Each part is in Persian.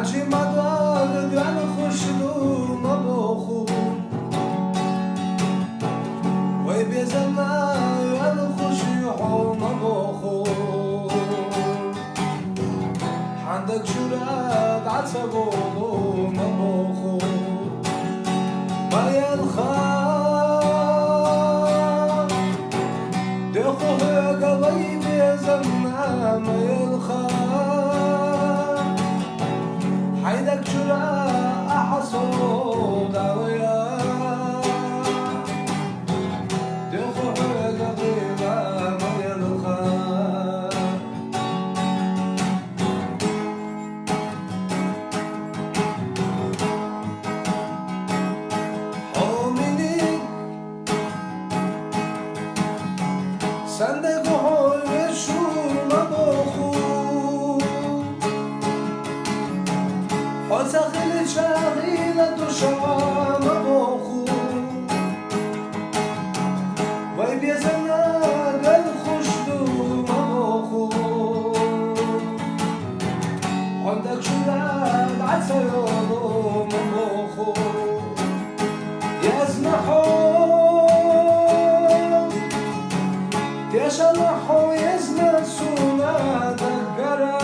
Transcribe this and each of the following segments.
هرچی مدار دل خوش رو مبخو وی بزنه دل خوشی ها مبخو عندك شراد عتبو مبخو ما يلخا دخوه قوي بزنه ما يلخا حيدك شرا أحصود عويا دخوه قوي ما يلخا صندوق های شوم بخو حسخیل شغیل دوشم بخو وی بیزنه دل خوش دوم بخو عندك شراد عتيوم بخو يزنحو يشلحو يزنى سونا دقرا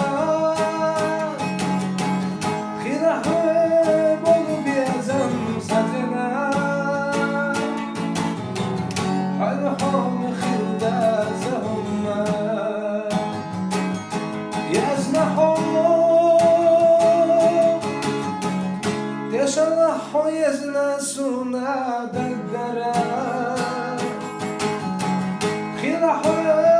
خير حبولو بيزم ساتنا حلحهم خير دازهم يزنحو يشلحو يزنى سونا دقرا خير حبولو